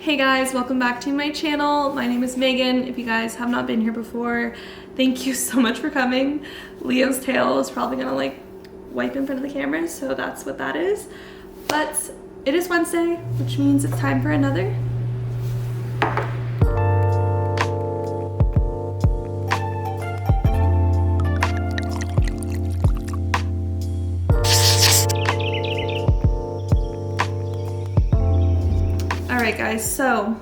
Hey guys, welcome back to my channel. My name is Megan. If you guys have not been here before, thank you so much for coming. Leo's tail is probably gonna like wipe in front of the camera, so that's what that is. But it is Wednesday, which means it's time for another. Alright guys, so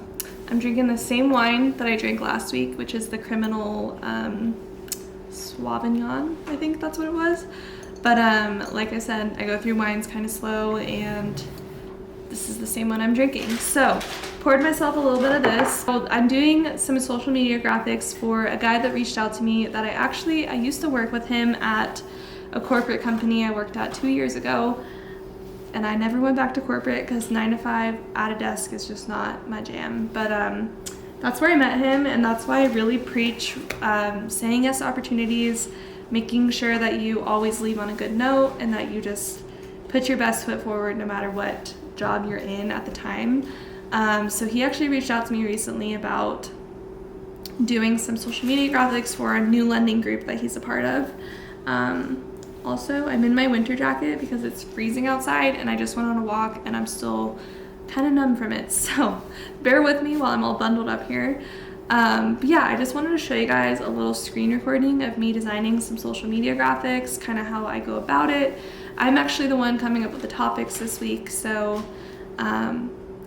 I'm drinking the same wine that I drank last week, which is the Criminal Sauvignon, I think that's what it was. But like I said, I go through wines kind of slow, and this is the same one I'm drinking. So poured myself a little bit of this. So I'm doing some social media graphics for a guy that reached out to me that I used to work with him at a corporate company I worked at 2 years ago. And I never went back to corporate because 9 to 5 at a desk is just not my jam. But that's where I met him, and that's why I really preach saying yes to opportunities, making sure that you always leave on a good note, and that you just put your best foot forward no matter what job you're in at the time. So he actually reached out to me recently about doing some social media graphics for a new lending group that he's a part of. Also, I'm in my winter jacket because it's freezing outside, and I just went on a walk and I'm still kind of numb from it. So bear with me while I'm all bundled up here. But yeah, I just wanted to show you guys a little screen recording of me designing some social media graphics, kind of how I go about it. I'm actually the one coming up with the topics this week. So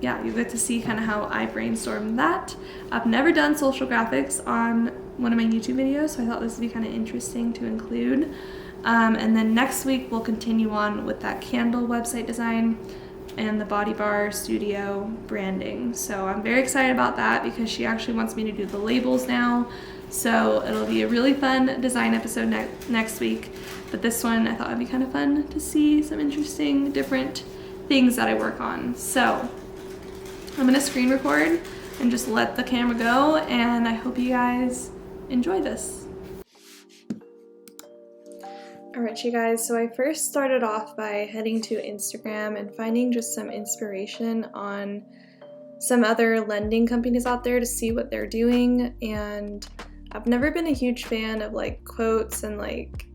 yeah, you get to see kind of how I brainstorm that. I've never done social graphics on one of my YouTube videos, so I thought this would be kind of interesting to include. And then next week we'll continue on with that candle website design and the Body Bar Studio branding. So I'm very excited about that because she actually wants me to do the labels now. So it'll be a really fun design episode next week. But this one I thought would be kind of fun to see some interesting different things that I work on. So I'm gonna screen record and just let the camera go, and I hope you guys enjoy this. Alright you guys, so I first started off by heading to Instagram and finding just some inspiration on some other lending companies out there to see what they're doing. And I've never been a huge fan of like quotes and like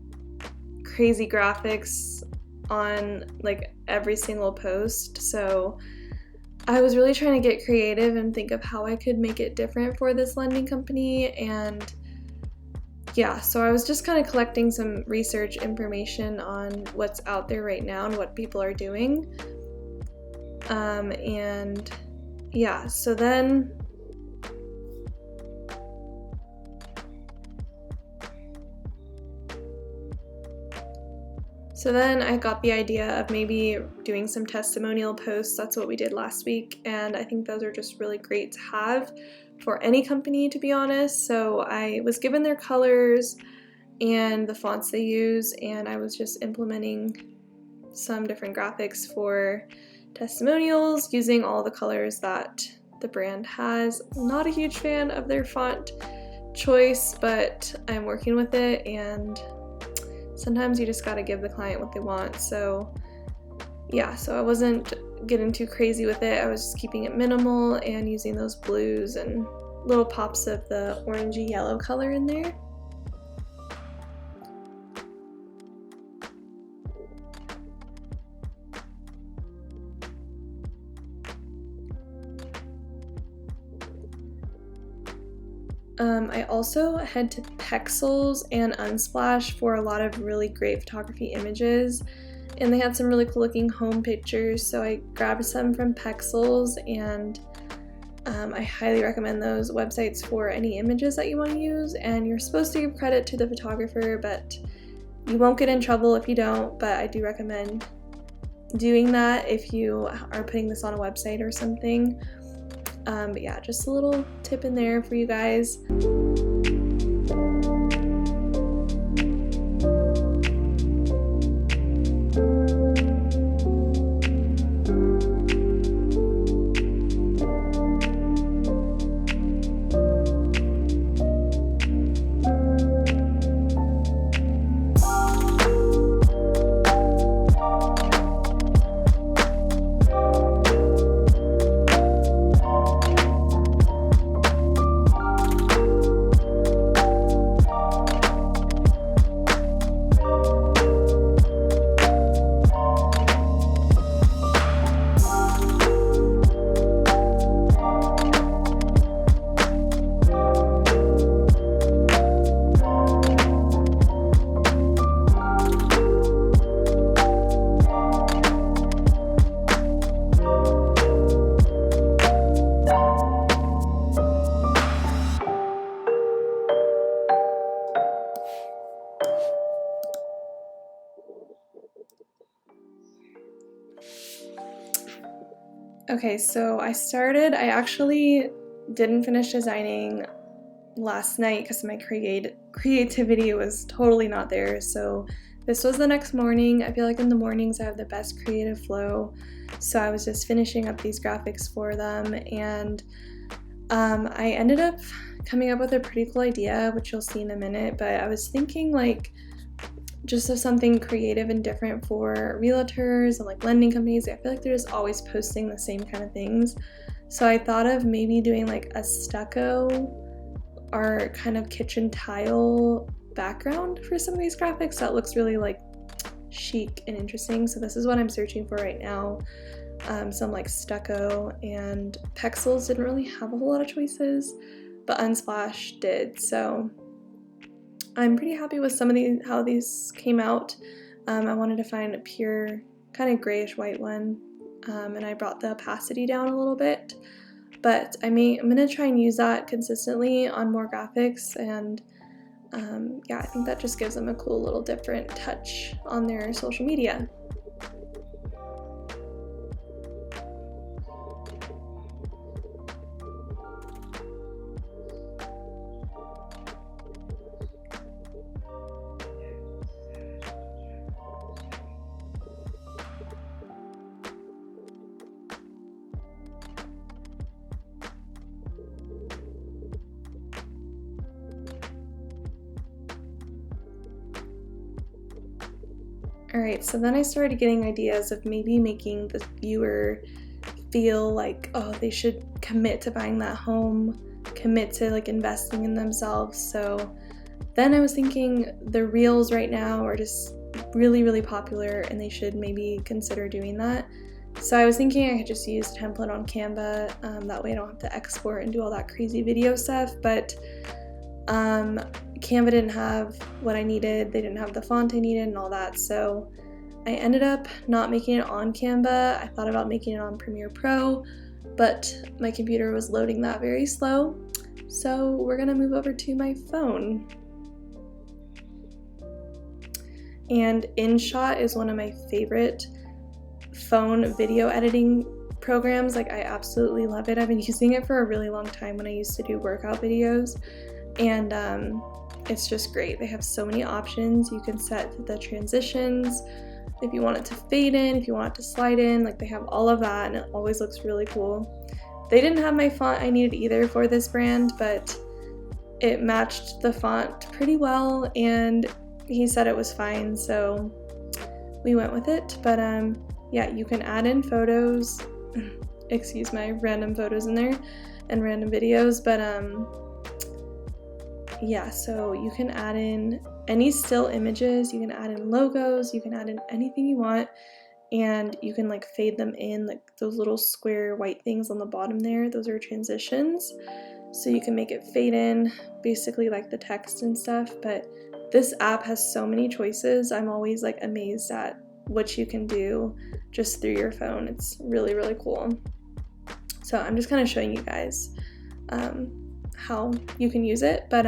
crazy graphics on like every single post, so I was really trying to get creative and think of how I could make it different for this lending company. And yeah, so I was just kind of collecting some research information on what's out there right now and what people are doing. And yeah, so then I got the idea of maybe doing some testimonial posts. That's what we did last week, and I think those are just really great to have for any company, to be honest. So I was given their colors and the fonts they use, and I was just implementing some different graphics for testimonials using all the colors that the brand has. Not a huge fan of their font choice, but I'm working with it, and sometimes you just gotta give the client what they want. So yeah, so I wasn't getting too crazy with it. I was just keeping it minimal and using those blues and little pops of the orangey yellow color in there. I also head to Pexels and Unsplash for a lot of really great photography images, and they had some really cool looking home pictures, so I grabbed some from Pexels, and I highly recommend those websites for any images that you want to use. And you're supposed to give credit to the photographer, but you won't get in trouble if you don't, but I do recommend doing that if you are putting this on a website or something. But yeah, just a little tip in there for you guys. Okay, so I actually didn't finish designing last night because my creativity was totally not there. So this was the next morning. I feel like in the mornings I have the best creative flow. So I was just finishing up these graphics for them, and I ended up coming up with a pretty cool idea, which you'll see in a minute, but I was thinking like just of something creative and different for realtors and like lending companies. I feel like they're just always posting the same kind of things. So I thought of maybe doing like a stucco or kind of kitchen tile background for some of these graphics that looks really like chic and interesting. So this is what I'm searching for right now. Some like stucco, and Pexels didn't really have a whole lot of choices, but Unsplash did. So I'm pretty happy with some of how these came out. I wanted to find a pure kind of grayish white one, and I brought the opacity down a little bit, but I'm gonna try and use that consistently on more graphics, and yeah, I think that just gives them a cool little different touch on their social media. Alright, so then I started getting ideas of maybe making the viewer feel like, oh, they should commit to buying that home, commit to like investing in themselves. So then I was thinking the reels right now are just really, really popular, and they should maybe consider doing that. So I was thinking I could just use a template on Canva, that way I don't have to export and do all that crazy video stuff, but Canva didn't have what I needed, they didn't have the font I needed and all that, so I ended up not making it on Canva. I thought about making it on Premiere Pro, but my computer was loading that very slow, so we're gonna move over to my phone. And Inshot is one of my favorite phone video editing programs. Like, I absolutely love it. I've been using it for a really long time when I used to do workout videos, and it's just great. They have so many options. You can set the transitions, if you want it to fade in, if you want it to slide in, like they have all of that, and it always looks really cool. They didn't have my font I needed either for this brand, but it matched the font pretty well, and he said it was fine, so we went with it. But yeah, you can add in photos, excuse my random photos in there, and random videos, but yeah, so you can add in any still images, you can add in logos, you can add in anything you want, and you can like fade them in, like those little square white things on the bottom there, those are transitions. So you can make it fade in, basically like the text and stuff. But this app has so many choices. I'm always like amazed at what you can do just through your phone. It's really, really cool. So I'm just kind of showing you guys how you can use it, but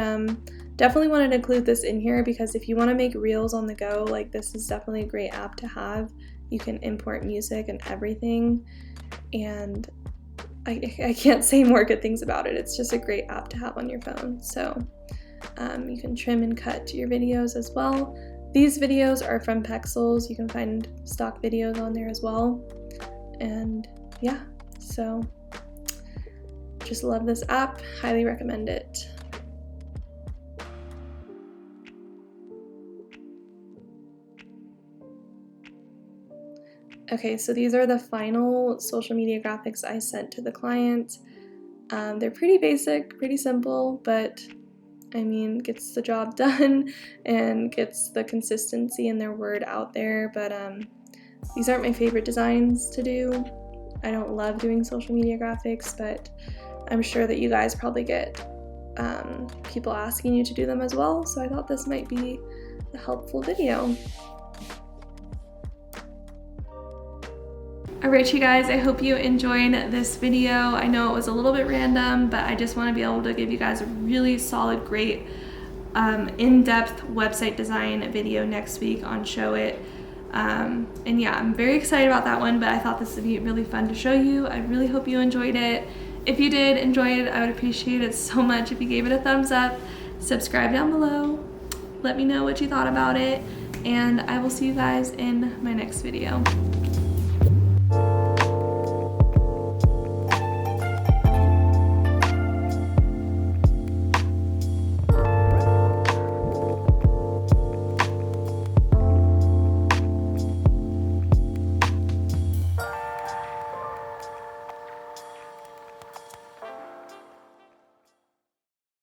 definitely wanted to include this in here because if you want to make reels on the go, like this is definitely a great app to have. You can import music and everything, and I can't say more good things about it. It's just a great app to have on your phone. So you can trim and cut your videos as well. These videos are from Pexels. You can find stock videos on there as well. And yeah, so just love this app, highly recommend it. Okay, so these are the final social media graphics I sent to the client. They're pretty basic, pretty simple, but I mean, gets the job done and gets the consistency in their word out there. But these aren't my favorite designs to do. I don't love doing social media graphics, but I'm sure that you guys probably get people asking you to do them as well, so I thought this might be a helpful video. Alright you guys, I hope you enjoyed this video. I know it was a little bit random, but I just want to be able to give you guys a really solid, great, in-depth website design video next week on Show It. And yeah, I'm very excited about that one, but I thought this would be really fun to show you. I really hope you enjoyed it. If you did enjoy it, I would appreciate it so much if you gave it a thumbs up. Subscribe down below. Let me know what you thought about it, and I will see you guys in my next video.